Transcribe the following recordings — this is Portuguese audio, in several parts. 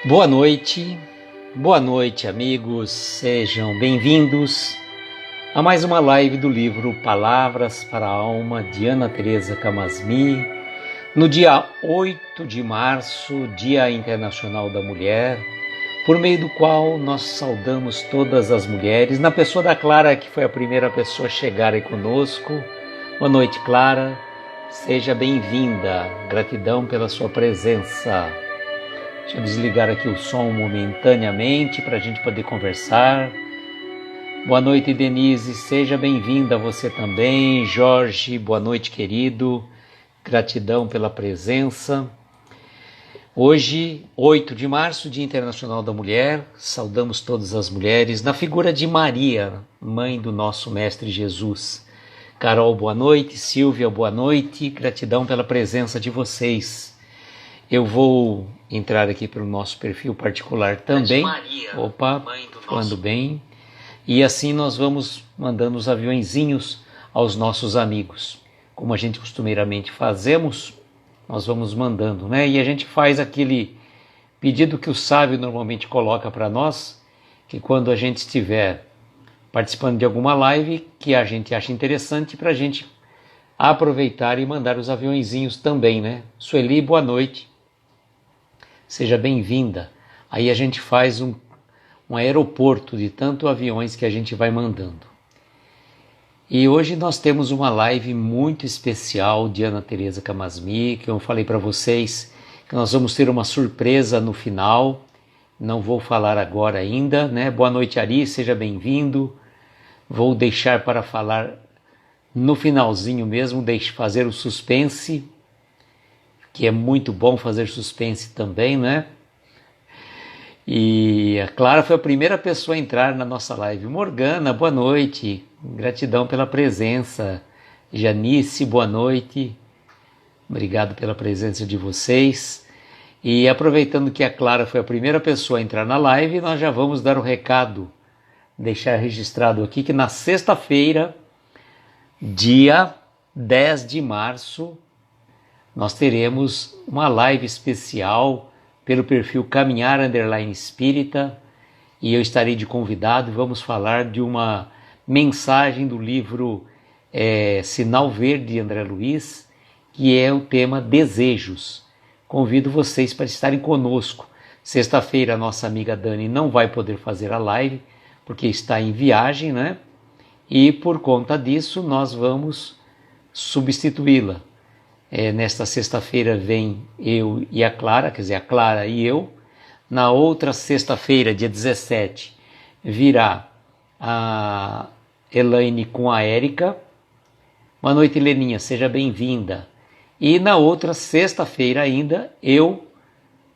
Boa noite amigos, sejam bem-vindos a mais uma live do livro Palavras para a Alma de Ana Teresa Camasmi, no dia 8 de março, Dia Internacional da Mulher, por meio do qual nós saudamos todas as mulheres, na pessoa da Clara, que foi a primeira pessoa a chegar aí conosco. Boa noite, Clara, seja bem-vinda, gratidão pela sua presença. Deixa eu desligar aqui o som momentaneamente para a gente poder conversar. Boa noite, Denise, seja bem-vinda você também. Jorge, boa noite, querido. Gratidão pela presença. Hoje, 8 de março, Dia Internacional da Mulher, saudamos todas as mulheres na figura de Maria, mãe do nosso Mestre Jesus. Carol, boa noite. Silvia, boa noite. Gratidão pela presença de vocês. Eu vou entrar aqui para o nosso perfil particular também. Maria, opa, falando bem. E assim nós vamos mandando os aviõezinhos aos nossos amigos. Como a gente costumeiramente fazemos, nós vamos mandando, né? E a gente faz aquele pedido que o sábio normalmente coloca para nós, que quando a gente estiver participando de alguma live que a gente acha interessante, para a gente aproveitar e mandar os aviõezinhos também, né? Sueli, boa noite. Seja bem-vinda. Aí a gente faz um aeroporto de tantos aviões que a gente vai mandando. E hoje nós temos uma live muito especial de Ana Teresa Camasmi, que eu falei para vocês que nós vamos ter uma surpresa no final. Não vou falar agora ainda, né? Boa noite, Ari, seja bem-vindo. Vou deixar para falar no finalzinho mesmo, fazer o suspense, que é muito bom fazer suspense também, né? E a Clara foi a primeira pessoa a entrar na nossa live. Morgana, boa noite, gratidão pela presença. Janice, boa noite, obrigado pela presença de vocês. E aproveitando que a Clara foi a primeira pessoa a entrar na live, nós já vamos dar o recado, deixar registrado aqui que na sexta-feira, dia 10 de março, nós teremos uma live especial pelo perfil Caminhar _ Espírita, e eu estarei de convidado. Vamos falar de uma mensagem do livro Sinal Verde de André Luiz, que é o tema Desejos. Convido vocês para estarem conosco. Sexta-feira a nossa amiga Dani não vai poder fazer a live, porque está em viagem, né? E por conta disso nós vamos substituí-la. Nesta sexta-feira vem eu e a Clara, quer dizer, a Clara e eu. Na outra sexta-feira, dia 17, virá a Elaine com a Érica. Boa noite, Leninha, seja bem-vinda. E na outra sexta-feira ainda, eu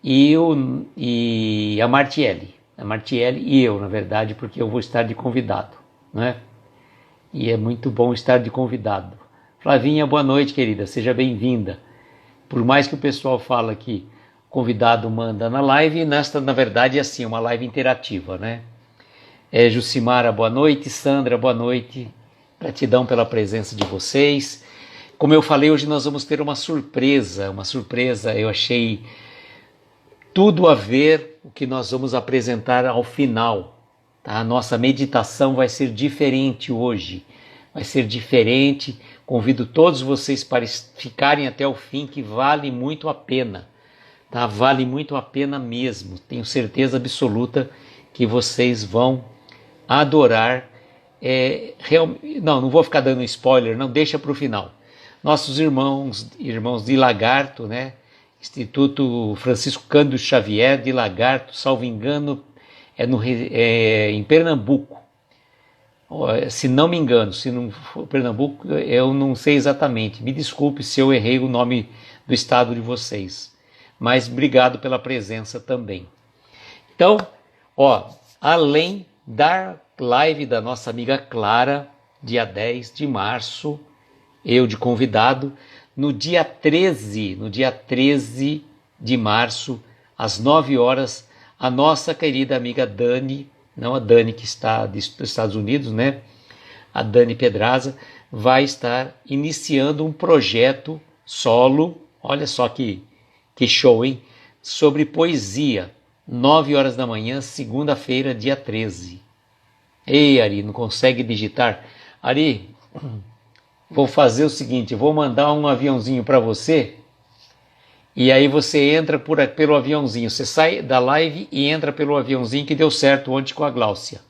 e a Martiele. A Martiele e eu, na verdade, porque eu vou estar de convidado, né? E é muito bom estar de convidado. Flavinha, boa noite, querida, seja bem-vinda. Por mais que o pessoal fala que o convidado manda na live, nesta, na verdade, é assim, uma live interativa, né? Jucimara, boa noite. Sandra, boa noite. Gratidão pela presença de vocês. Como eu falei, hoje nós vamos ter uma surpresa, eu achei tudo a ver o que nós vamos apresentar ao final, tá? A nossa meditação vai ser diferente hoje, vai ser diferente. Convido todos vocês para ficarem até o fim, que vale muito a pena, tá? Vale muito a pena mesmo. Tenho certeza absoluta que vocês vão adorar. Não vou ficar dando spoiler, não, deixa para o final. Nossos irmãos de Lagarto, né? Instituto Francisco Cândido Xavier de Lagarto, salvo engano, em Pernambuco. Se não me engano, se não for Pernambuco, eu não sei exatamente. Me desculpe se eu errei o nome do estado de vocês. Mas obrigado pela presença também. Então, além da live da nossa amiga Clara, dia 10 de março, eu de convidado, no dia 13 de março, às 9 horas, a nossa querida amiga Dani, não a Dani que está dos Estados Unidos, né? A Dani Pedraza vai estar iniciando um projeto solo, olha só que show, hein? Sobre poesia. 9 horas da manhã, segunda-feira, dia 13. Ei, Ari, não consegue digitar? Ari, vou fazer o seguinte, vou mandar um aviãozinho para você e aí você entra pelo aviãozinho. Você sai da live e entra pelo aviãozinho que deu certo ontem com a Gláucia,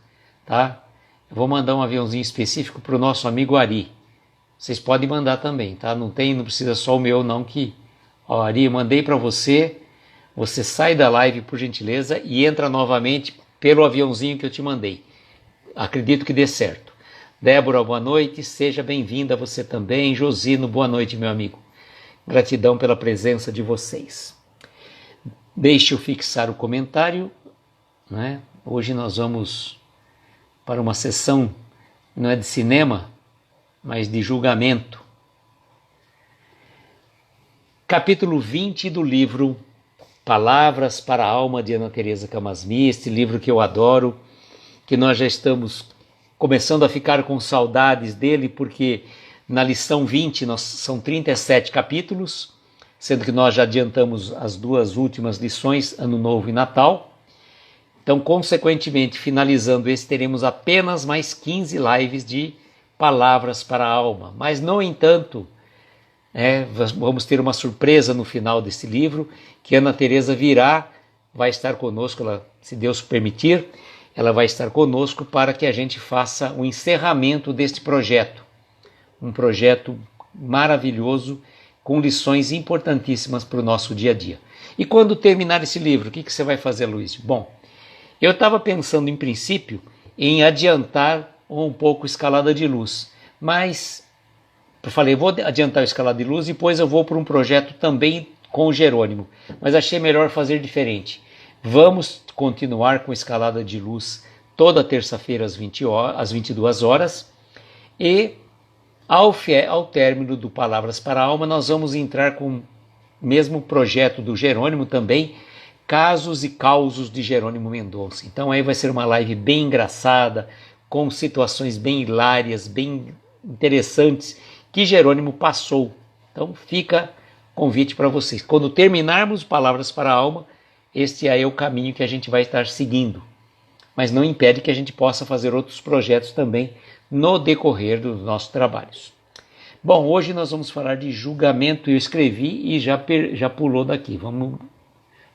tá? Eu vou mandar um aviãozinho específico para o nosso amigo Ari. Vocês podem mandar também, tá? Não precisa só o meu não que... Ó, Ari, mandei para você. Você sai da live, por gentileza, e entra novamente pelo aviãozinho que eu te mandei. Acredito que dê certo. Débora, boa noite. Seja bem-vinda você também. Josino, boa noite, meu amigo. Gratidão pela presença de vocês. Deixe eu fixar o comentário, né? Hoje nós vamos para uma sessão, não é de cinema, mas de julgamento. Capítulo 20 do livro Palavras para a Alma, de Ana Teresa Camasmi, este livro que eu adoro, que nós já estamos começando a ficar com saudades dele, porque na lição 20 são 37 capítulos, sendo que nós já adiantamos as 2 últimas lições, Ano Novo e Natal. Então, consequentemente, finalizando esse, teremos apenas mais 15 lives de Palavras para a Alma. Mas, no entanto, vamos ter uma surpresa no final desse livro, que Ana Teresa vai estar conosco, se Deus permitir, ela vai estar conosco para que a gente faça o encerramento deste projeto. Um projeto maravilhoso, com lições importantíssimas para o nosso dia a dia. E quando terminar esse livro, o que você vai fazer, Luiz? Bom, eu estava pensando em princípio em adiantar um pouco a escalada de luz, mas eu falei, vou adiantar a escalada de luz e depois eu vou para um projeto também com o Jerônimo, mas achei melhor fazer diferente. Vamos continuar com a escalada de luz toda terça-feira às 22 horas e ao término do Palavras para a Alma nós vamos entrar com o mesmo projeto do Jerônimo também, Casos e Causos de Jerônimo Mendonça. Então aí vai ser uma live bem engraçada, com situações bem hilárias, bem interessantes que Jerônimo passou. Então fica convite para vocês. Quando terminarmos Palavras para a Alma, este é o caminho que a gente vai estar seguindo. Mas não impede que a gente possa fazer outros projetos também no decorrer dos nossos trabalhos. Bom, hoje nós vamos falar de julgamento. Eu escrevi e já pulou daqui. Vamos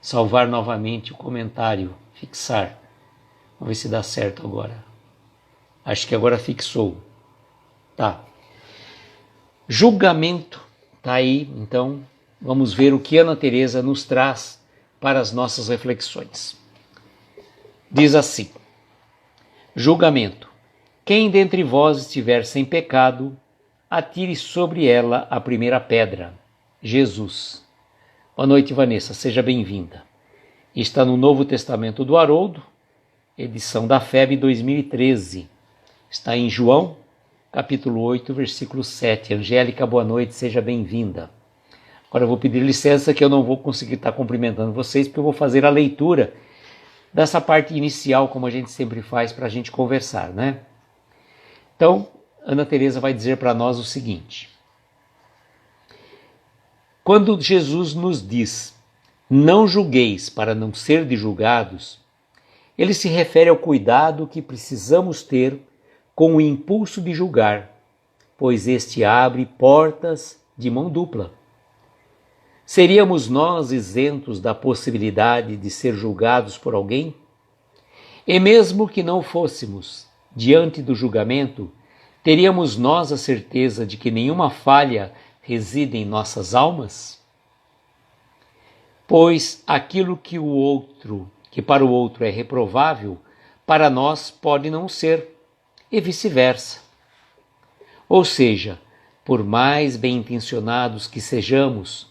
salvar novamente o comentário, fixar. Vamos ver se dá certo agora. Acho que agora fixou. Tá. Julgamento. Tá aí, então vamos ver o que Ana Teresa nos traz para as nossas reflexões. Diz assim: julgamento. Quem dentre vós estiver sem pecado, atire sobre ela a primeira pedra. Jesus. Boa noite, Vanessa, seja bem-vinda. Está no Novo Testamento do Haroldo, edição da FEB 2013. Está em João, capítulo 8, versículo 7. Angélica, boa noite, seja bem-vinda. Agora eu vou pedir licença que eu não vou conseguir estar cumprimentando vocês, porque eu vou fazer a leitura dessa parte inicial, como a gente sempre faz, para a gente conversar, né? Então, Ana Teresa vai dizer para nós o seguinte: quando Jesus nos diz, não julgueis para não ser julgados, ele se refere ao cuidado que precisamos ter com o impulso de julgar, pois este abre portas de mão dupla. Seríamos nós isentos da possibilidade de ser julgados por alguém? E mesmo que não fôssemos, diante do julgamento, teríamos nós a certeza de que nenhuma falha reside em nossas almas? Pois aquilo que para o outro é reprovável, para nós pode não ser, e vice-versa. Ou seja, por mais bem-intencionados que sejamos,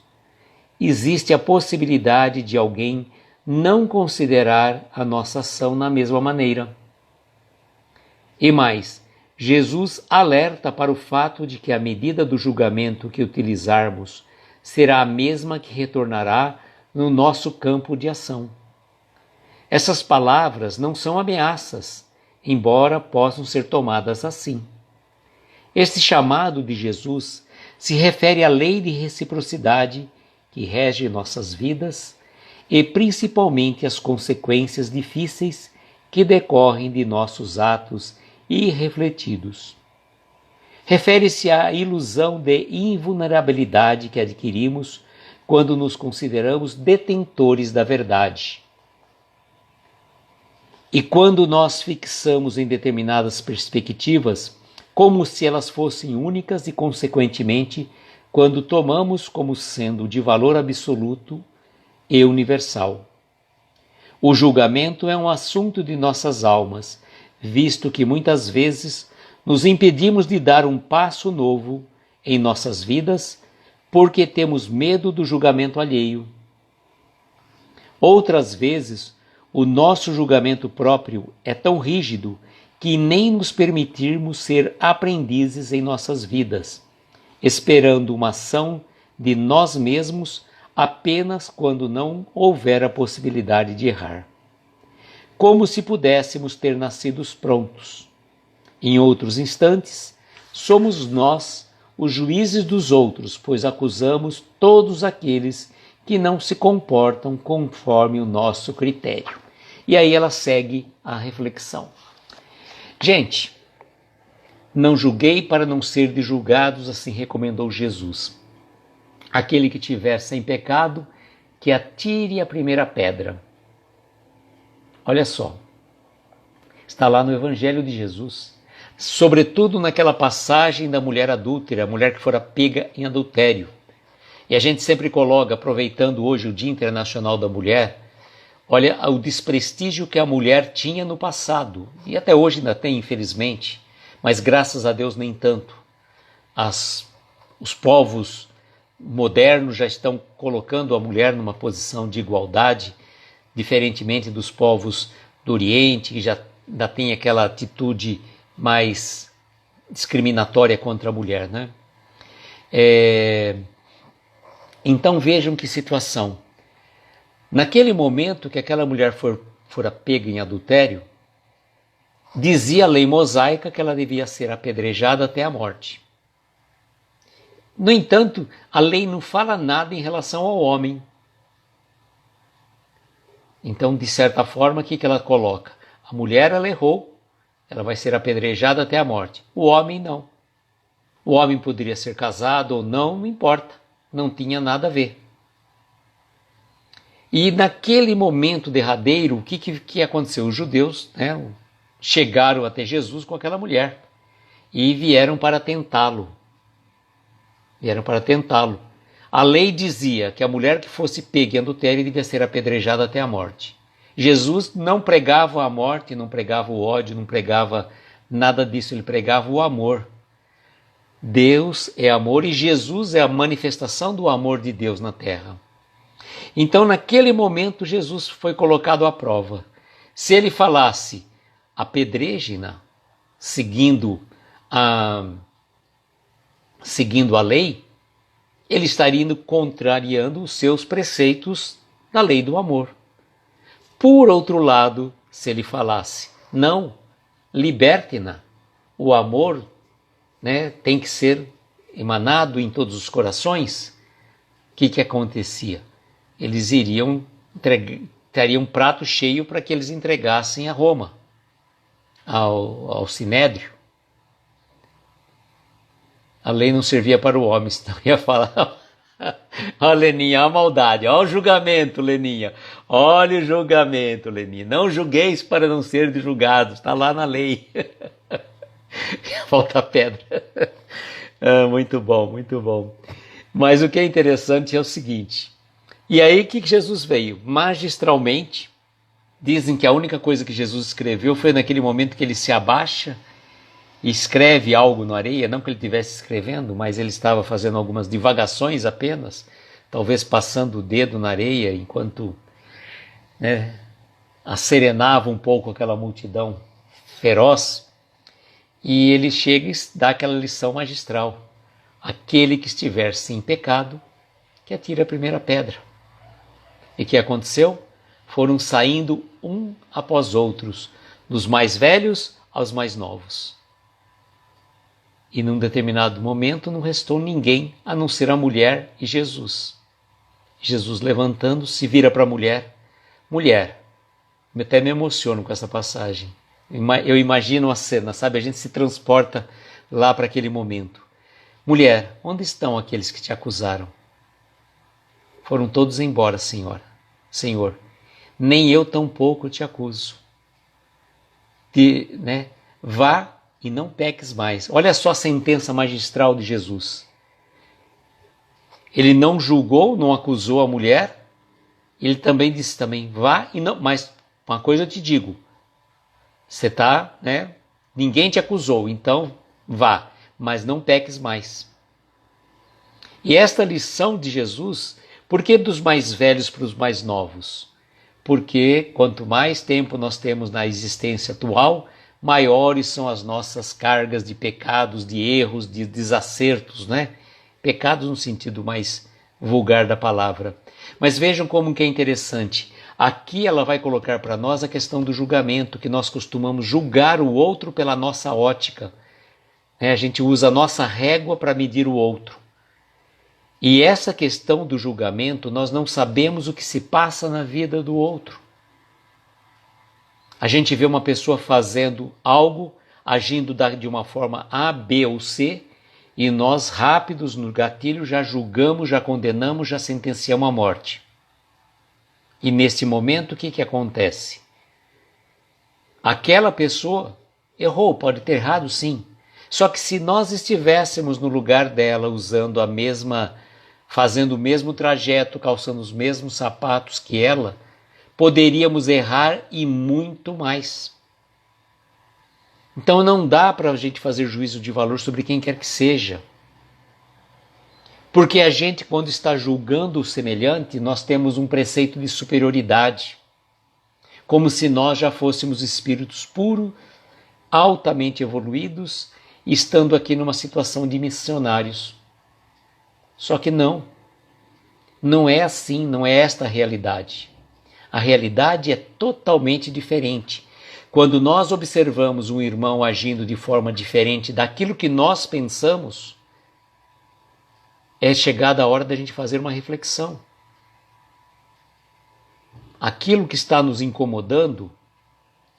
existe a possibilidade de alguém não considerar a nossa ação na mesma maneira. E mais, Jesus alerta para o fato de que a medida do julgamento que utilizarmos será a mesma que retornará no nosso campo de ação. Essas palavras não são ameaças, embora possam ser tomadas assim. Este chamado de Jesus se refere à lei de reciprocidade que rege nossas vidas e principalmente as consequências difíceis que decorrem de nossos atos irrefletidos. Refere-se à ilusão de invulnerabilidade que adquirimos quando nos consideramos detentores da verdade. E quando nós fixamos em determinadas perspectivas, como se elas fossem únicas e, consequentemente, quando tomamos como sendo de valor absoluto e universal. O julgamento é um assunto de nossas almas, visto que muitas vezes nos impedimos de dar um passo novo em nossas vidas porque temos medo do julgamento alheio. Outras vezes, o nosso julgamento próprio é tão rígido que nem nos permitirmos ser aprendizes em nossas vidas, esperando uma ação de nós mesmos apenas quando não houver a possibilidade de errar. Como se pudéssemos ter nascidos prontos. Em outros instantes, somos nós os juízes dos outros, pois acusamos todos aqueles que não se comportam conforme o nosso critério. E aí ela segue a reflexão. Gente, não julguei para não ser de julgados, assim recomendou Jesus. Aquele que tiver sem pecado, que atire a primeira pedra. Olha só, está lá no Evangelho de Jesus. Sobretudo naquela passagem da mulher adúltera, a mulher que fora pega em adultério. E a gente sempre coloca, aproveitando hoje o Dia Internacional da Mulher, olha o desprestígio que a mulher tinha no passado, e até hoje ainda tem, infelizmente, mas graças a Deus nem tanto. Os povos modernos já estão colocando a mulher numa posição de igualdade, diferentemente dos povos do Oriente, que já ainda tem aquela atitude mais discriminatória contra a mulher, né? Então vejam que situação. Naquele momento que aquela mulher fora pega em adultério, dizia a lei mosaica que ela devia ser apedrejada até a morte. No entanto, a lei não fala nada em relação ao homem. Então, de certa forma, o que ela coloca? A mulher, ela errou, ela vai ser apedrejada até a morte. O homem não. O homem poderia ser casado ou não, não importa. Não tinha nada a ver. E naquele momento derradeiro, o que aconteceu? Os judeus, chegaram até Jesus com aquela mulher e vieram para tentá-lo. A lei dizia que a mulher que fosse pega em adultério devia ser apedrejada até a morte. Jesus não pregava a morte, não pregava o ódio, não pregava nada disso, ele pregava o amor. Deus é amor e Jesus é a manifestação do amor de Deus na terra. Então, naquele momento, Jesus foi colocado à prova. Se ele falasse apedreje-na, seguindo a lei, ele estaria indo contrariando os seus preceitos da lei do amor. Por outro lado, se ele falasse, não, liberte-na, o amor tem que ser emanado em todos os corações, o que acontecia? Eles teriam um prato cheio para que eles entregassem a Roma, ao Sinédrio. A lei não servia para o homem, senão ia falar... Olha, Leninha, a maldade, olha o julgamento, Leninha. Olha o julgamento, Leninha. Não julgueis para não ser julgados, está lá na lei. Falta pedra. Muito bom, muito bom. Mas o que é interessante é o seguinte. E aí o que Jesus veio? Magistralmente, dizem que a única coisa que Jesus escreveu foi naquele momento que ele se abaixa e escreve algo na areia, não que ele estivesse escrevendo, mas ele estava fazendo algumas divagações apenas, talvez passando o dedo na areia enquanto acerenava um pouco aquela multidão feroz. E ele chega e dá aquela lição magistral. Aquele que estiver sem pecado, que atire a primeira pedra. E o que aconteceu? Foram saindo um após outros, dos mais velhos aos mais novos. E num determinado momento não restou ninguém a não ser a mulher e Jesus. Jesus, levantando-se, vira para a mulher. Mulher, eu até me emociono com essa passagem. Eu imagino a cena, sabe? A gente se transporta lá para aquele momento. Mulher, onde estão aqueles que te acusaram? Foram todos embora, Senhora. Senhor, nem eu tampouco te acuso. Vá e não peques mais. Olha só a sentença magistral de Jesus. Ele não julgou, não acusou a mulher. Ele também disse vá e não... Mas uma coisa eu te digo. Você está, ninguém te acusou, então vá, mas não peques mais. E esta lição de Jesus, por que dos mais velhos para os mais novos? Porque quanto mais tempo nós temos na existência atual, maiores são as nossas cargas de pecados, de erros, de desacertos, Pecados no sentido mais vulgar da palavra. Mas vejam como que é interessante. Aqui ela vai colocar para nós a questão do julgamento, que nós costumamos julgar o outro pela nossa ótica. A gente usa a nossa régua para medir o outro. E essa questão do julgamento, nós não sabemos o que se passa na vida do outro. A gente vê uma pessoa fazendo algo, agindo de uma forma A, B ou C, e nós, rápidos no gatilho, já julgamos, já condenamos, já sentenciamos a morte. E nesse momento, o que acontece? Aquela pessoa errou, pode ter errado sim. Só que se nós estivéssemos no lugar dela, fazendo o mesmo trajeto, calçando os mesmos sapatos que ela, poderíamos errar e muito mais. Então não dá para a gente fazer juízo de valor sobre quem quer que seja. Porque a gente, quando está julgando o semelhante, nós temos um preceito de superioridade. Como se nós já fôssemos espíritos puros, altamente evoluídos, estando aqui numa situação de missionários. Só que não é assim, não é esta a realidade. A realidade é totalmente diferente. Quando nós observamos um irmão agindo de forma diferente daquilo que nós pensamos, é chegada a hora da gente fazer uma reflexão. Aquilo que está nos incomodando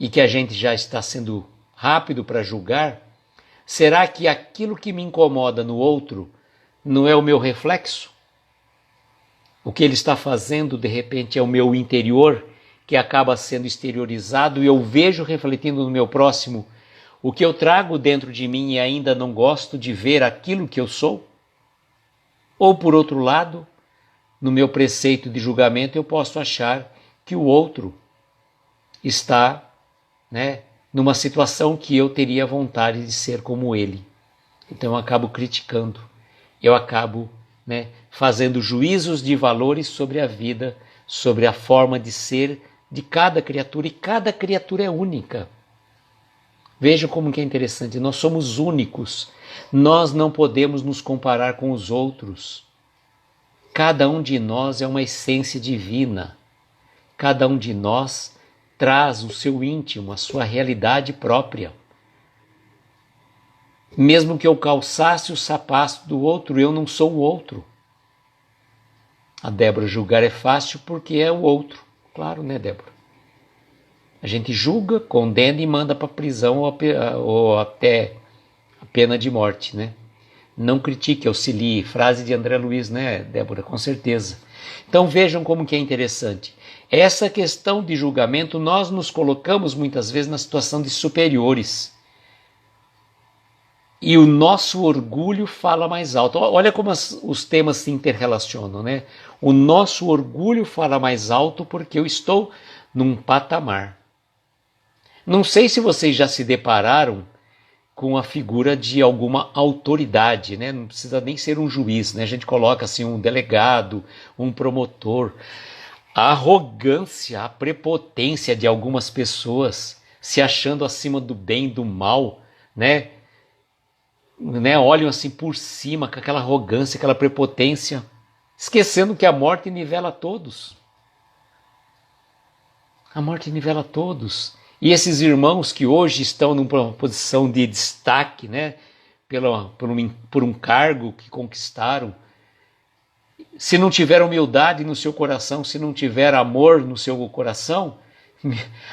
e que a gente já está sendo rápido para julgar, será que aquilo que me incomoda no outro não é o meu reflexo? O que ele está fazendo, de repente, é o meu interior, que acaba sendo exteriorizado e eu vejo refletindo no meu próximo o que eu trago dentro de mim e ainda não gosto de ver aquilo que eu sou? Ou, por outro lado, no meu preceito de julgamento, eu posso achar que o outro está, numa situação que eu teria vontade de ser como ele. Então eu acabo criticando, eu acabo fazendo juízos de valores sobre a vida, sobre a forma de ser de cada criatura, e cada criatura é única. Vejam como que é interessante, nós somos únicos, nós não podemos nos comparar com os outros. Cada um de nós é uma essência divina, cada um de nós traz o seu íntimo, a sua realidade própria. Mesmo que eu calçasse o sapato do outro, eu não sou o outro. A Débora, julgar é fácil porque é o outro. Claro, Débora? A gente julga, condena e manda para a prisão ou até a pena de morte, Não critique, auxilie. Frase de André Luiz, Débora? Com certeza. Então vejam como que é interessante. Essa questão de julgamento, nós nos colocamos muitas vezes na situação de superiores. E o nosso orgulho fala mais alto. Olha como os temas se interrelacionam, O nosso orgulho fala mais alto porque eu estou num patamar. Não sei se vocês já se depararam com a figura de alguma autoridade, Não precisa nem ser um juiz, A gente coloca assim um delegado, um promotor. A arrogância, a prepotência de algumas pessoas se achando acima do bem e do mal, Olham assim por cima com aquela arrogância, aquela prepotência, esquecendo que a morte nivela todos. A morte nivela todos. E esses irmãos que hoje estão numa posição de destaque, por um cargo que conquistaram, Se não tiver humildade no seu coração, se não tiver amor no seu coração,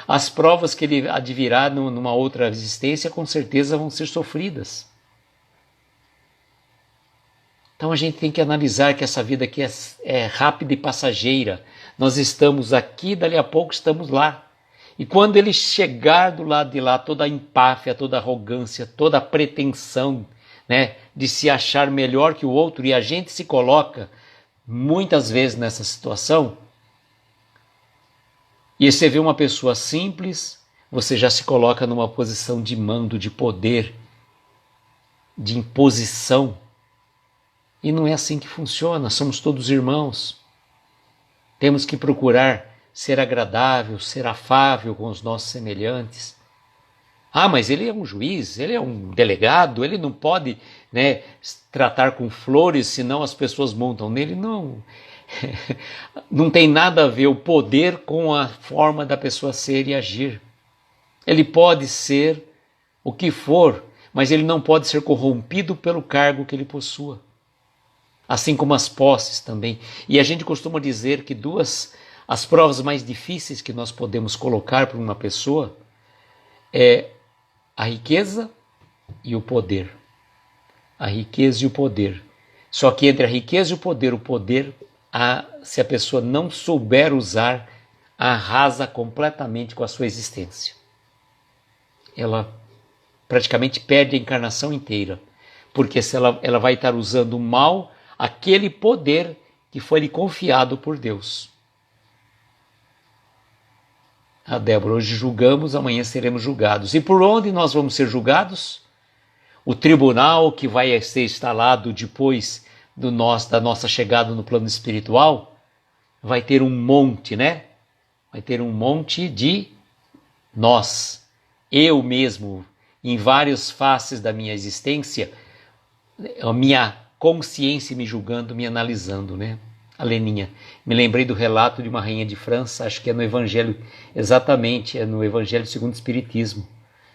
as provas que ele advirá numa outra existência com certeza vão ser sofridas. Então a gente tem que analisar que essa vida aqui é rápida e passageira. Nós estamos aqui, dali a pouco estamos lá. E quando ele chegar do lado de lá, toda a empáfia, toda a arrogância, toda a pretensão, né, de se achar melhor que o outro, e a gente se coloca muitas vezes nessa situação, e você vê uma pessoa simples, você já se coloca numa posição de mando, de poder, de imposição. E não é assim que funciona, somos todos irmãos. Temos que procurar ser agradável, ser afável com os nossos semelhantes. Ah, mas ele é um juiz, ele é um delegado, ele não pode, né, tratar com flores, senão as pessoas montam nele. Não. Não tem nada a ver o poder com a forma da pessoa ser e agir. Ele pode ser o que for, mas ele não pode ser corrompido pelo cargo que ele possua. Assim como as posses também. E a gente costuma dizer que as provas mais difíceis que nós podemos colocar para uma pessoa é a riqueza e o poder. A riqueza e o poder. Só que entre a riqueza e o poder, se a pessoa não souber usar, arrasa completamente com a sua existência. Ela praticamente perde a encarnação inteira. Porque se ela vai estar usando mal aquele poder que foi lhe confiado por Deus. Ah, Débora, hoje julgamos, amanhã seremos julgados. E por onde nós vamos ser julgados? O tribunal que vai ser instalado depois da nossa chegada no plano espiritual vai ter um monte, né? Vai ter um monte de nós. Eu mesmo, em várias faces da minha existência, a minha consciência me julgando, me analisando, né? A Leninha. Me lembrei do relato de uma rainha de França, acho que é no Evangelho, exatamente, é no Evangelho segundo o Espiritismo.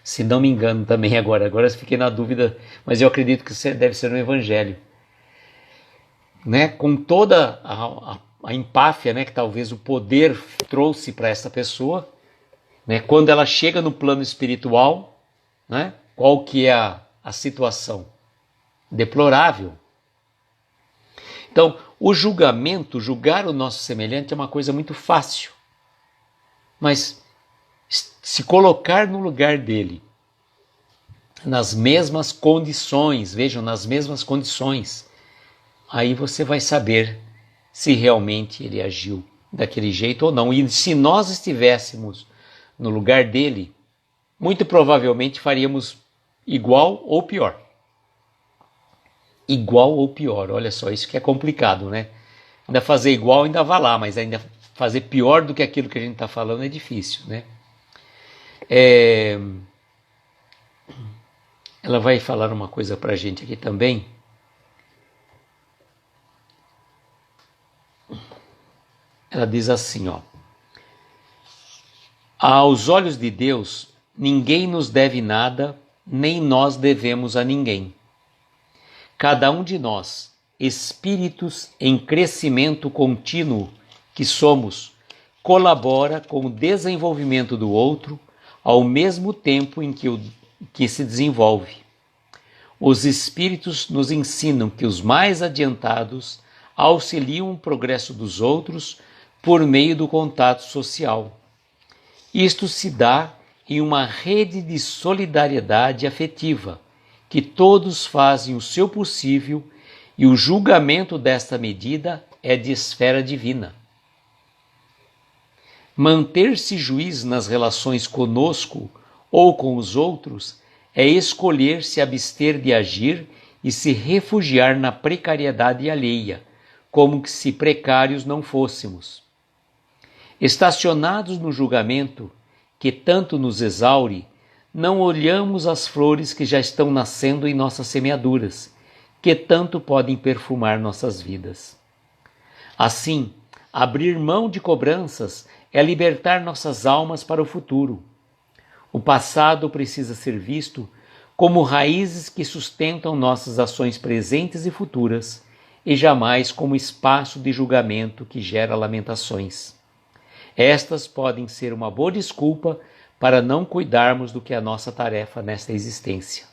Se não me engano também agora eu fiquei na dúvida, mas eu acredito que deve ser no Evangelho. Né? Com toda a empáfia, né, que talvez o poder trouxe para essa pessoa, né? Quando ela chega no plano espiritual, né? Qual que é a situação? Deplorável. Então, o julgamento, julgar o nosso semelhante é uma coisa muito fácil. Mas se colocar no lugar dele, nas mesmas condições, vejam, nas mesmas condições, aí você vai saber se realmente ele agiu daquele jeito ou não. E se nós estivéssemos no lugar dele, muito provavelmente faríamos igual ou pior. Igual ou pior, olha só, isso que é complicado, né? Ainda fazer igual ainda vai lá, mas ainda fazer pior do que aquilo que a gente está falando é difícil, né? Ela vai falar uma coisa para a gente aqui também. Ela diz assim, ó: aos olhos de Deus, ninguém nos deve nada, nem nós devemos a ninguém. Cada um de nós, espíritos em crescimento contínuo que somos, colabora com o desenvolvimento do outro ao mesmo tempo em que se desenvolve. Os espíritos nos ensinam que os mais adiantados auxiliam o progresso dos outros por meio do contato social. Isto se dá em uma rede de solidariedade afetiva, que todos fazem o seu possível, e o julgamento desta medida é de esfera divina. Manter-se juiz nas relações conosco ou com os outros é escolher se abster de agir e se refugiar na precariedade alheia, como que se precários não fôssemos. Estacionados no julgamento, que tanto nos exaure, não olhamos as flores que já estão nascendo em nossas semeaduras, que tanto podem perfumar nossas vidas. Assim, abrir mão de cobranças é libertar nossas almas para o futuro. O passado precisa ser visto como raízes que sustentam nossas ações presentes e futuras, e jamais como espaço de julgamento que gera lamentações. Estas podem ser uma boa desculpa para não cuidarmos do que é a nossa tarefa nesta existência.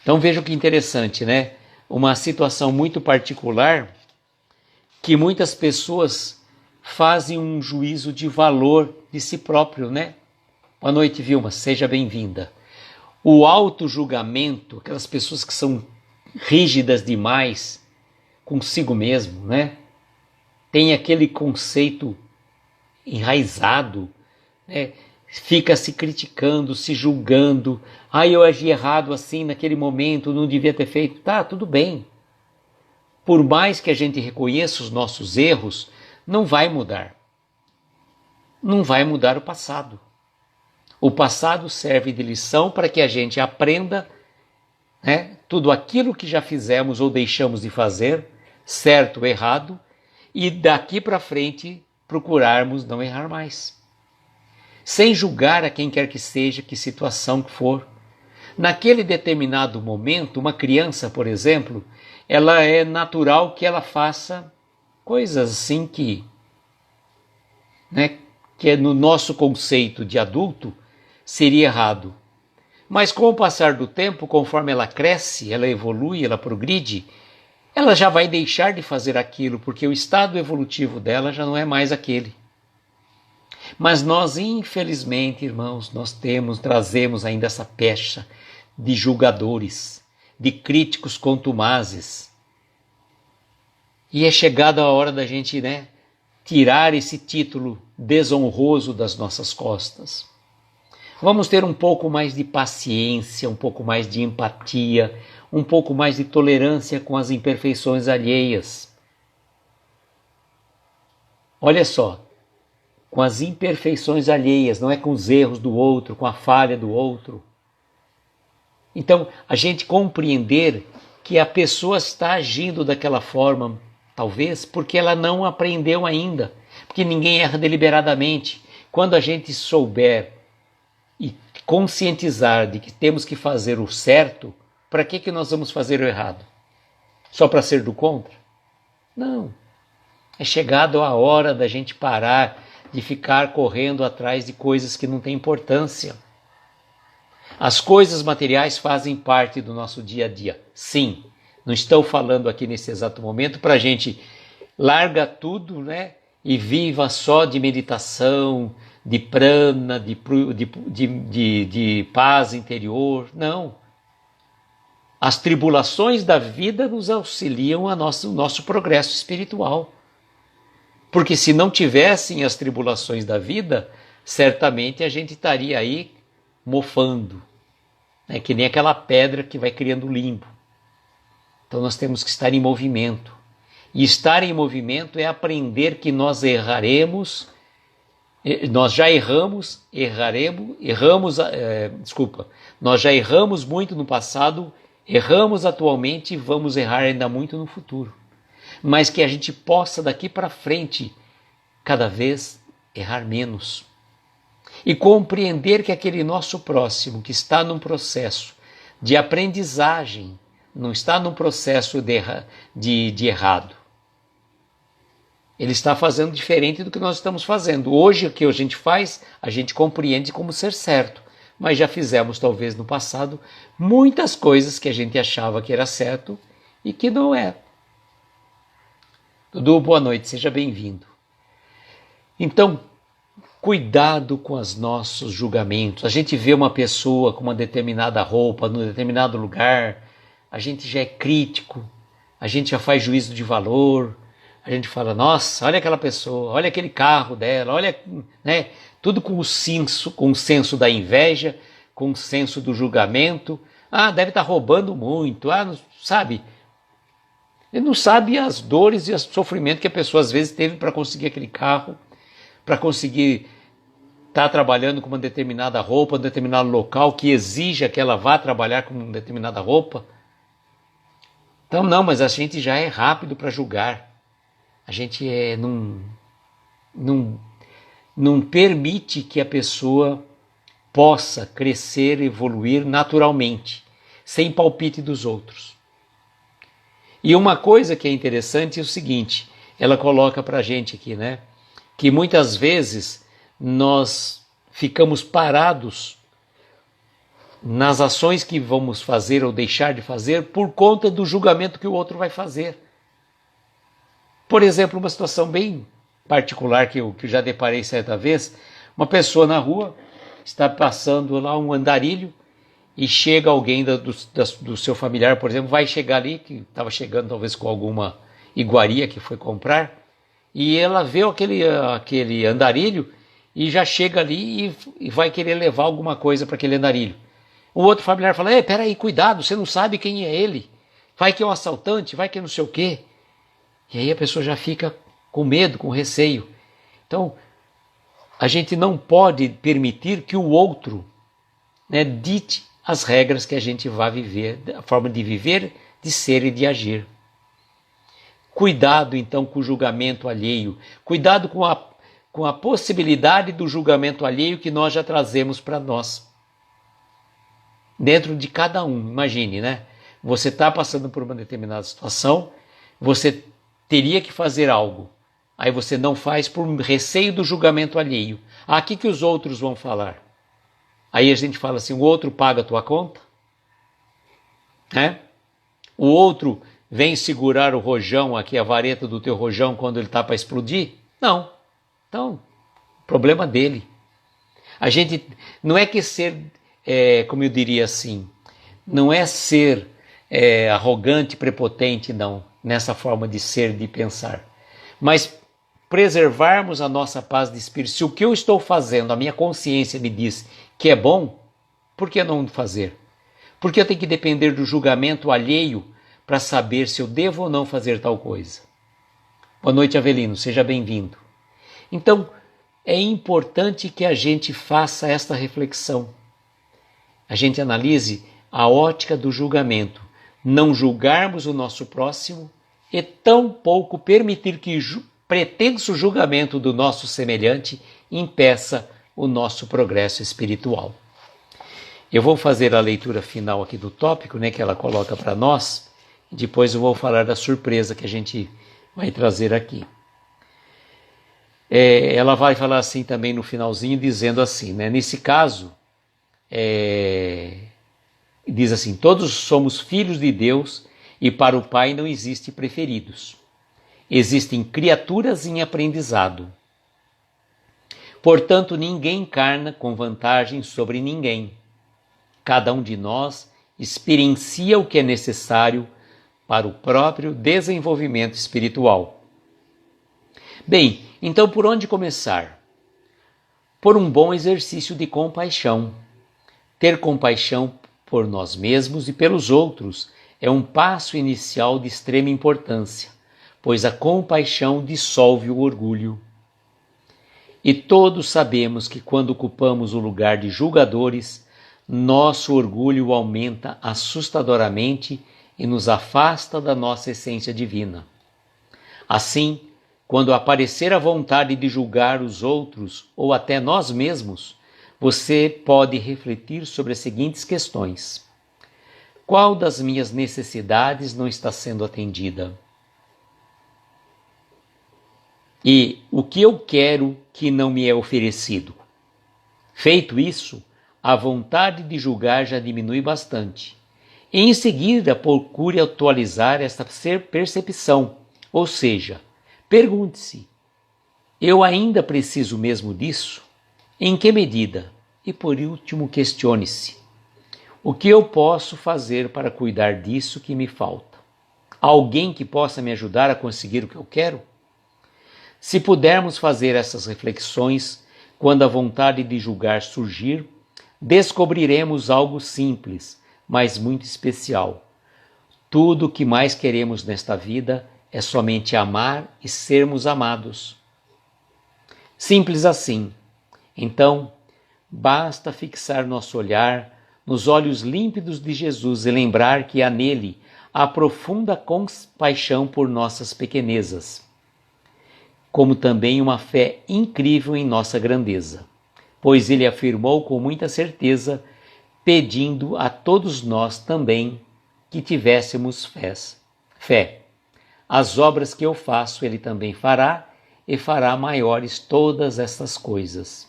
Então veja que interessante, né? Uma situação muito particular que muitas pessoas fazem um juízo de valor de si próprio, né? Boa noite, Vilma, seja bem-vinda. O auto-julgamento, aquelas pessoas que são rígidas demais consigo mesmo, né? Tem aquele conceito enraizado, né? Fica se criticando, se julgando. Ah, eu agi errado assim naquele momento, não devia ter feito. Tá, tudo bem. Por mais que a gente reconheça os nossos erros, não vai mudar. Não vai mudar o passado. O passado serve de lição para que a gente aprenda, né, tudo aquilo que já fizemos ou deixamos de fazer, certo ou errado, e daqui para frente procurarmos não errar mais. Sem julgar a quem quer que seja, que situação que for. Naquele determinado momento, uma criança, por exemplo, ela é natural que ela faça coisas assim que, né, que no nosso conceito de adulto seria errado. Mas com o passar do tempo, conforme ela cresce, ela evolui, ela progride, ela já vai deixar de fazer aquilo, porque o estado evolutivo dela já não é mais aquele. Mas nós, infelizmente, irmãos, trazemos ainda essa pecha de julgadores, de críticos contumazes. E é chegada a hora da gente, né, tirar esse título desonroso das nossas costas. Vamos ter um pouco mais de paciência, um pouco mais de empatia, um pouco mais de tolerância com as imperfeições alheias. Olha só, com as imperfeições alheias, não é com os erros do outro, com a falha do outro. Então, a gente compreender que a pessoa está agindo daquela forma, talvez porque ela não aprendeu ainda, porque ninguém erra deliberadamente. Quando a gente souber e conscientizar de que temos que fazer o certo, para que nós vamos fazer o errado? Só para ser do contra? Não. É chegado a hora da gente parar de ficar correndo atrás de coisas que não têm importância. As coisas materiais fazem parte do nosso dia a dia. Sim, não estou falando aqui nesse exato momento para a gente larga tudo, né, e viva só de meditação, de prana, de paz interior. Não. As tribulações da vida nos auxiliam o nosso progresso espiritual. Porque se não tivessem as tribulações da vida, certamente a gente estaria aí mofando, né? Que nem aquela pedra que vai criando limbo. Então nós temos que estar em movimento. E estar em movimento é aprender que nós erraremos, nós já erramos, nós já erramos muito no passado, erramos atualmente e vamos errar ainda muito no futuro. Mas que a gente possa daqui para frente cada vez errar menos. E compreender que aquele nosso próximo que está num processo de aprendizagem, não está num processo de errado. Ele está fazendo diferente do que nós estamos fazendo. Hoje o que a gente faz, a gente compreende como ser certo. Mas já fizemos talvez no passado muitas coisas que a gente achava que era certo e que não é. Dudu, boa noite, seja bem-vindo. Então, cuidado com os nossos julgamentos. A gente vê uma pessoa com uma determinada roupa, num determinado lugar, a gente já é crítico, a gente já faz juízo de valor, a gente fala, nossa, olha aquela pessoa, olha aquele carro dela, olha, né? Tudo com o senso da inveja, com o senso do julgamento. Ah, deve estar roubando muito, não, sabe? Ele não sabe as dores e o sofrimento que a pessoa às vezes teve para conseguir aquele carro, para conseguir estar trabalhando com uma determinada roupa, um determinado local que exija que ela vá trabalhar com uma determinada roupa. Então não, mas a gente já é rápido para julgar. A gente não permite que a pessoa possa crescer, evoluir naturalmente, sem palpite dos outros. E uma coisa que é interessante é o seguinte, ela coloca para a gente aqui, né? Que muitas vezes nós ficamos parados nas ações que vamos fazer ou deixar de fazer por conta do julgamento que o outro vai fazer. Por exemplo, uma situação bem particular que eu já deparei certa vez, uma pessoa na rua está passando lá um andarilho e chega alguém do seu familiar, por exemplo, vai chegar ali, que estava chegando talvez com alguma iguaria que foi comprar, e ela vê aquele andarilho e já chega ali e vai querer levar alguma coisa para aquele andarilho. O outro familiar fala, peraí, cuidado, você não sabe quem é ele, vai que é um assaltante, vai que é não sei o quê. E aí a pessoa já fica com medo, com receio. Então, a gente não pode permitir que o outro, né, dite as regras que a gente vai viver, a forma de viver, de ser e de agir. Cuidado, então, com o julgamento alheio. Cuidado com a possibilidade do julgamento alheio que nós já trazemos para nós. Dentro de cada um, imagine, né? Você está passando por uma determinada situação, você teria que fazer algo. Aí você não faz por receio do julgamento alheio. O que os outros vão falar? Aí a gente fala assim, o outro paga a tua conta? Né? O outro vem segurar o rojão aqui, a vareta do teu rojão quando ele está para explodir? Não. Então, problema dele. A gente não é que ser, como eu diria assim, não é ser arrogante, prepotente, não, nessa forma de ser, de pensar. Mas preservarmos a nossa paz de espírito. Se o que eu estou fazendo, a minha consciência me diz que é bom, por que não fazer? Porque eu tenho que depender do julgamento alheio para saber se eu devo ou não fazer tal coisa. Boa noite, Avelino, seja bem-vindo. Então, é importante que a gente faça esta reflexão. A gente analise a ótica do julgamento. Não julgarmos o nosso próximo e tampouco permitir que pretenso julgamento do nosso semelhante impeça o nosso progresso espiritual. Eu vou fazer a leitura final aqui do tópico, né, que ela coloca para nós, e depois eu vou falar da surpresa que a gente vai trazer aqui. Ela vai falar assim também no finalzinho, dizendo assim, né, nesse caso, diz assim, todos somos filhos de Deus e para o Pai não existe preferidos. Existem criaturas em aprendizado. Portanto, ninguém encarna com vantagem sobre ninguém. Cada um de nós experiencia o que é necessário para o próprio desenvolvimento espiritual. Bem, então por onde começar? Por um bom exercício de compaixão. Ter compaixão por nós mesmos e pelos outros é um passo inicial de extrema importância, pois a compaixão dissolve o orgulho. E todos sabemos que quando ocupamos o lugar de julgadores, nosso orgulho aumenta assustadoramente e nos afasta da nossa essência divina. Assim, quando aparecer a vontade de julgar os outros ou até nós mesmos, você pode refletir sobre as seguintes questões. Qual das minhas necessidades não está sendo atendida? E o que eu quero que não me é oferecido? Feito isso, a vontade de julgar já diminui bastante. E em seguida, procure atualizar esta percepção, ou seja, pergunte-se, eu ainda preciso mesmo disso? Em que medida? E por último, questione-se, o que eu posso fazer para cuidar disso que me falta? Alguém que possa me ajudar a conseguir o que eu quero? Se pudermos fazer essas reflexões, quando a vontade de julgar surgir, descobriremos algo simples, mas muito especial. Tudo o que mais queremos nesta vida é somente amar e sermos amados. Simples assim. Então, basta fixar nosso olhar nos olhos límpidos de Jesus e lembrar que há nele a profunda compaixão por nossas pequenezas, como também uma fé incrível em nossa grandeza, pois ele afirmou com muita certeza, pedindo a todos nós também que tivéssemos fé. Fé. As obras que eu faço, ele também fará, e fará maiores todas estas coisas.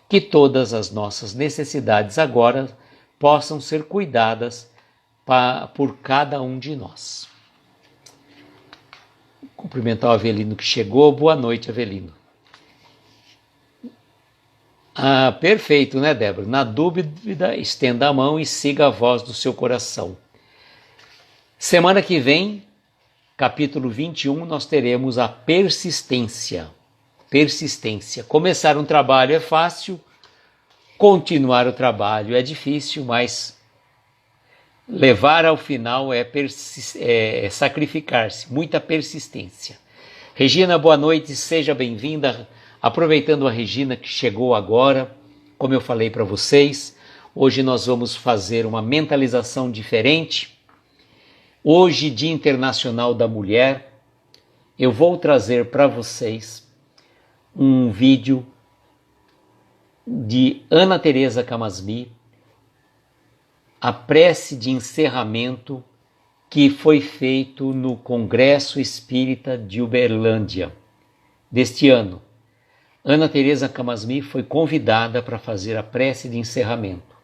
Que todas as nossas necessidades agora possam ser cuidadas por cada um de nós. Cumprimentar o Avelino que chegou. Boa noite, Avelino. Perfeito, né, Débora? Na dúvida, estenda a mão e siga a voz do seu coração. Semana que vem, capítulo 21, nós teremos a persistência. Persistência. Começar um trabalho é fácil, continuar o trabalho é difícil, mas levar ao final é sacrificar-se. Muita persistência. Regina, boa noite, seja bem-vinda. Aproveitando a Regina que chegou agora, como eu falei para vocês, hoje nós vamos fazer uma mentalização diferente. Hoje, Dia Internacional da Mulher, eu vou trazer para vocês um vídeo de Ana Teresa Camasmi, a prece de encerramento que foi feito no Congresso Espírita de Uberlândia deste ano. Ana Teresa Camasmi foi convidada para fazer a prece de encerramento.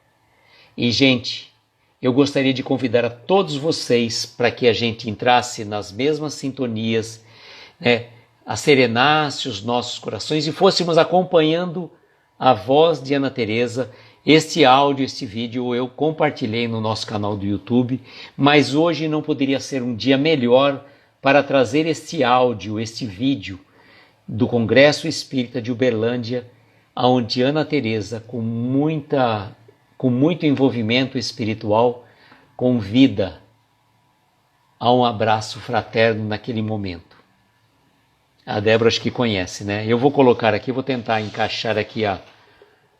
E, gente, eu gostaria de convidar a todos vocês para que a gente entrasse nas mesmas sintonias, né, acerenasse os nossos corações e fôssemos acompanhando a voz de Ana Teresa. Este áudio, este vídeo eu compartilhei no nosso canal do YouTube, mas hoje não poderia ser um dia melhor para trazer este áudio, este vídeo do Congresso Espírita de Uberlândia, onde Ana Teresa, com muito envolvimento espiritual, convida a um abraço fraterno naquele momento. A Débora acho que conhece, né? Eu vou colocar aqui, vou tentar encaixar aqui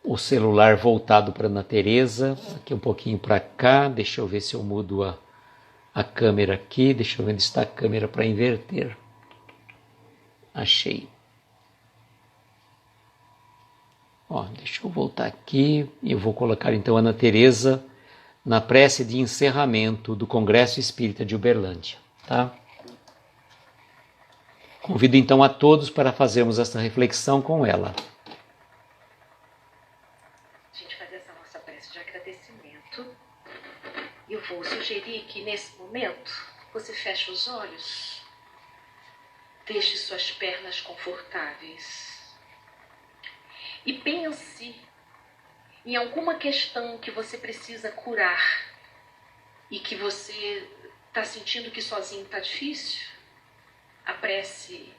o celular voltado para Ana Teresa, aqui um pouquinho para cá, deixa eu ver se eu mudo a câmera aqui, deixa eu ver onde está a câmera para inverter. Achei. Deixa eu voltar aqui e eu vou colocar então Ana Teresa na prece de encerramento do Congresso Espírita de Uberlândia, tá? Convido então a todos para fazermos essa reflexão com ela. A gente fazer essa nossa prece de agradecimento. Eu vou sugerir que nesse momento você feche os olhos, deixe suas pernas confortáveis e pense em alguma questão que você precisa curar e que você está sentindo que sozinho está difícil. A prece,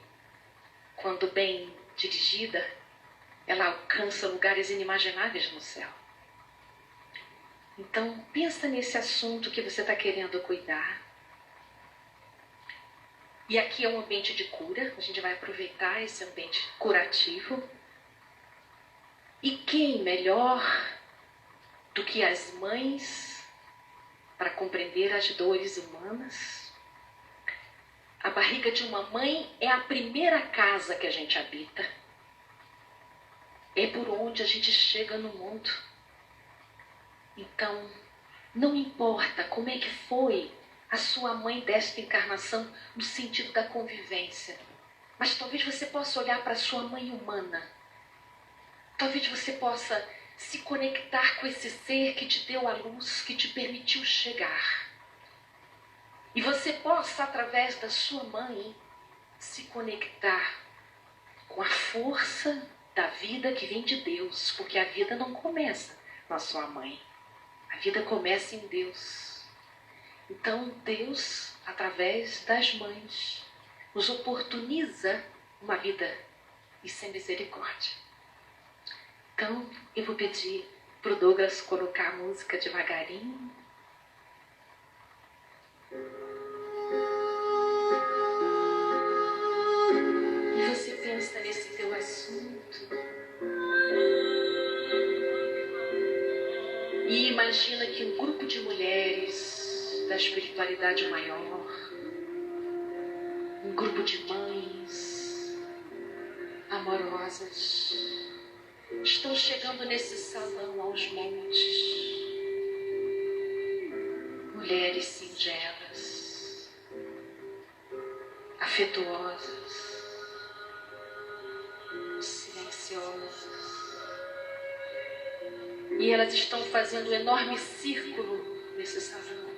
quando bem dirigida, ela alcança lugares inimagináveis no céu. Então, pensa nesse assunto que você está querendo cuidar. E aqui é um ambiente de cura, a gente vai aproveitar esse ambiente curativo. E quem melhor do que as mães para compreender as dores humanas? A barriga de uma mãe é a primeira casa que a gente habita. É por onde a gente chega no mundo. Então, não importa como é que foi a sua mãe desta encarnação no sentido da convivência, mas talvez você possa olhar para a sua mãe humana. Talvez você possa se conectar com esse ser que te deu a luz, que te permitiu chegar. E você possa, através da sua mãe, se conectar com a força da vida que vem de Deus, porque a vida não começa na sua mãe. A vida começa em Deus. Então, Deus, através das mães, nos oportuniza uma vida e sem misericórdia. Então, eu vou pedir para o Douglas colocar a música devagarinho. E você pensa nesse teu assunto. E imagina que um grupo de mulheres da espiritualidade maior, um grupo de mães amorosas, estão chegando nesse salão aos montes. Mulheres singelas, afetuosas, silenciosas. E elas estão fazendo um enorme círculo nesse salão.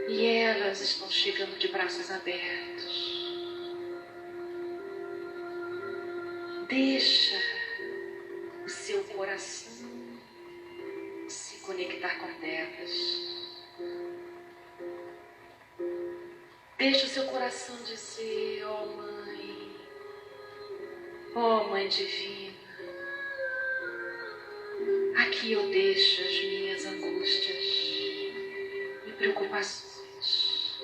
E elas estão chegando de braços abertos. Deixa o seu coração se conectar com delas. Deixa o seu coração dizer: ó Mãe Divina, aqui eu deixo as minhas angústias e preocupações.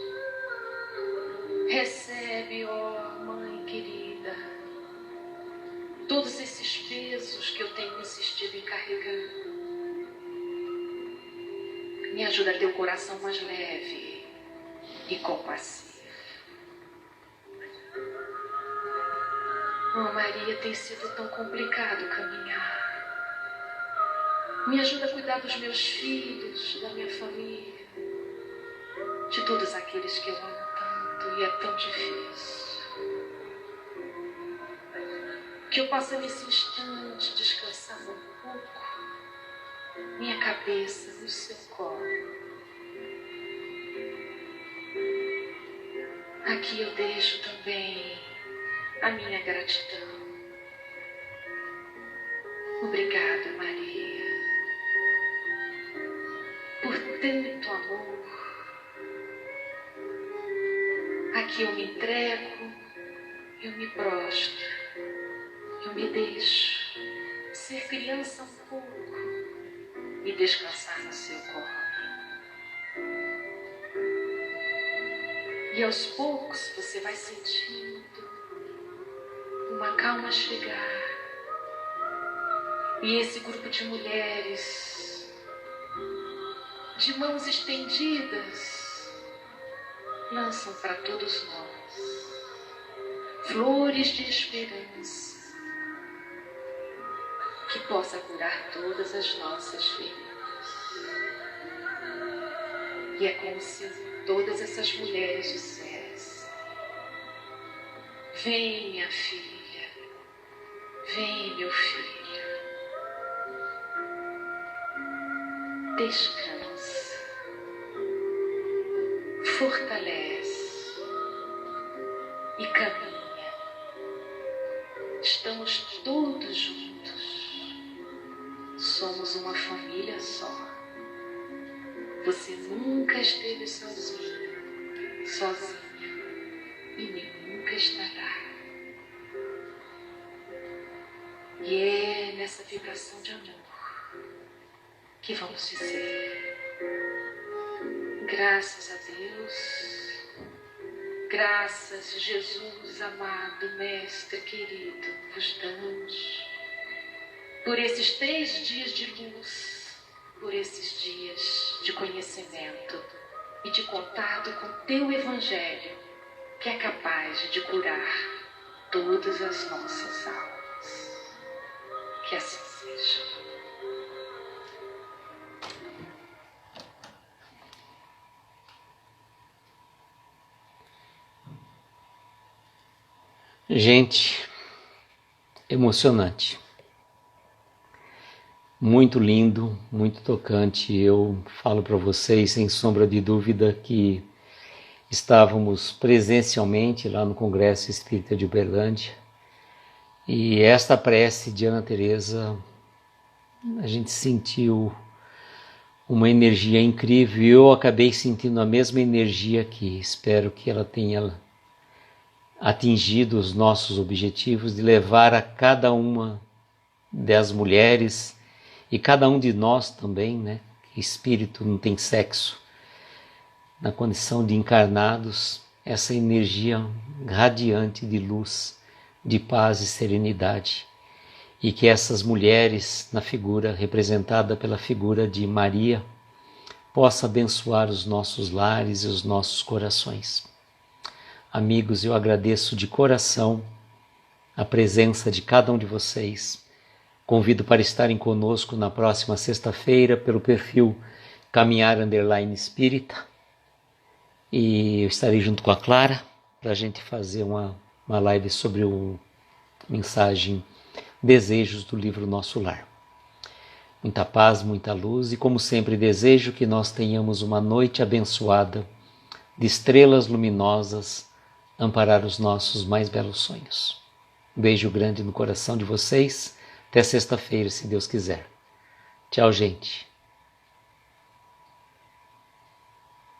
Recebe, ó Mãe querida, todos esses pesos que eu tenho insistido em carregar. Me ajuda a ter o coração mais leve e compassivo. Oh Maria, tem sido tão complicado caminhar. Me ajuda a cuidar dos meus filhos, da minha família, de todos aqueles que eu amo tanto, e é tão difícil. Que eu possa nesse instante descansar um pouco minha cabeça no seu colo. Aqui eu deixo também a minha gratidão. Obrigada, Maria, por tanto amor. Aqui eu me entrego, eu me prostro, eu me deixo ser criança um pouco e descansar no seu colo. E aos poucos você vai sentindo uma calma chegar. E esse grupo de mulheres, de mãos estendidas, lançam para todos nós flores de esperança que possa curar todas as nossas feridas. E é como se todas essas mulheres dissessem: vem, minha filha, vem, meu filho, descansa, fortalece e caminha. Estamos todos juntos, somos uma família só. Você nunca esteve sozinho, sozinha, e nem nunca estará. E é nessa vibração de amor que vamos dizer: graças a Deus, graças, Jesus amado, Mestre querido, vos damos por esses 3 dias de luz, por esses dias de conhecimento e de contato com teu Evangelho, que é capaz de curar todas as nossas almas. Que assim seja. Gente, emocionante. Muito lindo, muito tocante. Eu falo para vocês, sem sombra de dúvida, que estávamos presencialmente lá no Congresso Espírita de Uberlândia, e esta prece de Ana Teresa, a gente sentiu uma energia incrível, e eu acabei sentindo a mesma energia aqui. Espero que ela tenha atingido os nossos objetivos de levar a cada uma das mulheres e cada um de nós também, né? Espírito não tem sexo, na condição de encarnados, essa energia radiante de luz, de paz e serenidade, e que essas mulheres, na figura representada pela figura de Maria, possa abençoar os nossos lares e os nossos corações. Amigos, eu agradeço de coração a presença de cada um de vocês. Convido para estarem conosco na próxima sexta-feira pelo perfil Caminhar _Espírita. E eu estarei junto com a Clara para a gente fazer uma live sobre o mensagem Desejos do livro Nosso Lar. Muita paz, muita luz e, como sempre, desejo que nós tenhamos uma noite abençoada de estrelas luminosas amparar os nossos mais belos sonhos. Um beijo grande no coração de vocês. Até sexta-feira, se Deus quiser. Tchau, gente.